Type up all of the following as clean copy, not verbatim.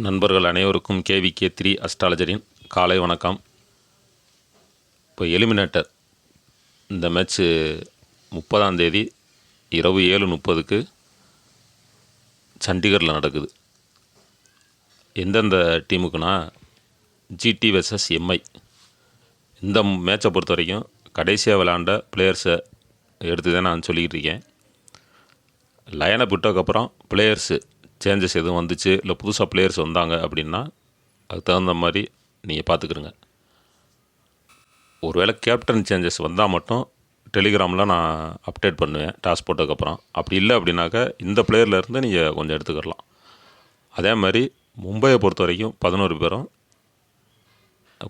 நண்பர்கள் அனைவருக்கும் KVK3 அஸ்ட்ராலஜரின் காலை வணக்கம். இப்போ எலிமினேட்டர் இந்த மேட்ச்சு 30ஆம் தேதி இரவு 7:30க்கு சண்டிகரில் நடக்குது. எந்தெந்த டீமுக்குன்னா GT vs MI. இந்த மேட்சை பொறுத்த வரைக்கும் கடைசியாக விளாண்ட பிளேயர்ஸை எடுத்து தான் நான் சொல்லிக்கிட்டு இருக்கேன். லைனை விட்டதுக்கப்புறம் பிளேயர்ஸு சேஞ்சஸ் எதுவும் வந்துச்சு, இல்லை புதுசாக பிளேயர்ஸ் வந்தாங்க அப்படின்னா அதுக்கு தகுந்த மாதிரி நீங்கள் பார்த்துக்குறங்க. ஒருவேளை கேப்டன் சேஞ்சஸ் வந்தால் மட்டும் டெலிகிராமில் நான் அப்டேட் பண்ணுவேன் டாஸ் போட்டதுக்கப்புறம். அப்படி இல்லை அப்படின்னாக்கா இந்த பிளேயர்லேருந்து நீங்கள் கொஞ்சம் எடுத்துக்கிடலாம். அதே மாதிரி மும்பையை பொறுத்த வரைக்கும் 11 பேரும்,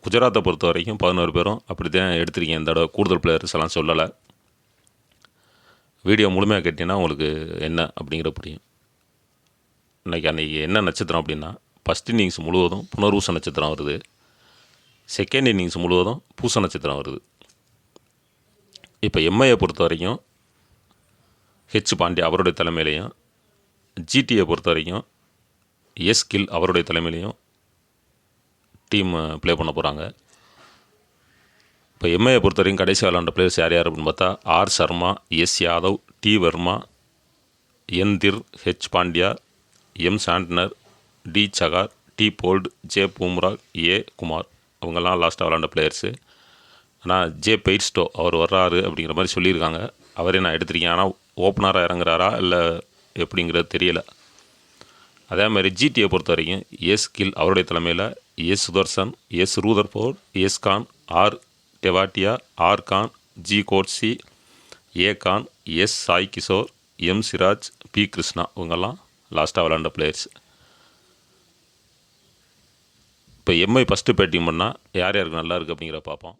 குஜராத்தை பொறுத்த வரைக்கும் 11 பேரும் அப்படி தான் எடுத்திருக்கேன். இந்த தடவை கூடுதல் பிளேயர்ஸ் எல்லாம் சொல்லலை. வீடியோ முழுமையாக கேட்டிங்கன்னா உங்களுக்கு என்ன அப்படிங்கிற புரியும். அன்றைக்கி என்ன நட்சத்திரம் அப்படின்னா, ஃபஸ்ட் இன்னிங்ஸ் முழுவதும் புனர்வூச நட்சத்திரம் வருது, செகண்ட் இன்னிங்ஸ் முழுவதும் பூச நட்சத்திரம் வருது. இப்போ எம்ஐயை பொறுத்த வரைக்கும் ஹெச் பாண்டியா அவருடைய தலைமையிலையும், ஜிடியை பொறுத்த வரைக்கும் கில் அவருடைய தலைமையிலையும் டீம் ப்ளே பண்ண போகிறாங்க. இப்போ எம்ஐயை பொறுத்த வரைக்கும் கடைசி விளாண்ட பிளேயர்ஸ் யார் யார் அப்படின்னு பார்த்தா R Sharma, S Yadav, T Varma, N Dhir, H Pandya, M Santner, D Chahar, T Boult, J Bumrah, A Kumar. அவங்கெல்லாம் லாஸ்ட்டாக விளாண்ட பிளேயர்ஸு. ஆனால் ஜே பெய்ஸ்டோ அவர் வர்றாரு அப்படிங்கிற மாதிரி சொல்லியிருக்காங்க. அவரே நான் எடுத்திருக்கேன். ஆனால் ஓப்பனராக இறங்குறாரா இல்லை எப்படிங்கிறது தெரியலை. அதே மாதிரி ஜிடியை பொறுத்த வரைக்கும் கில் அவருடைய தலைமையில் S Sudharsan, S Rutherford, S Khan, R Tewatia, R Khan, G Coetzee, A Khan, S Sai Kishore, M Siraj, P Krishna. இவங்கெல்லாம் லாஸ்ட்டாக விளாண்ட பிளேயர்ஸ். இப்போ எம்ஐ ஃபஸ்ட்டு பேட்டிங் பண்ணால் யார் யாருக்கு நல்லா இருக்குது அப்படிங்கிற பார்ப்போம்.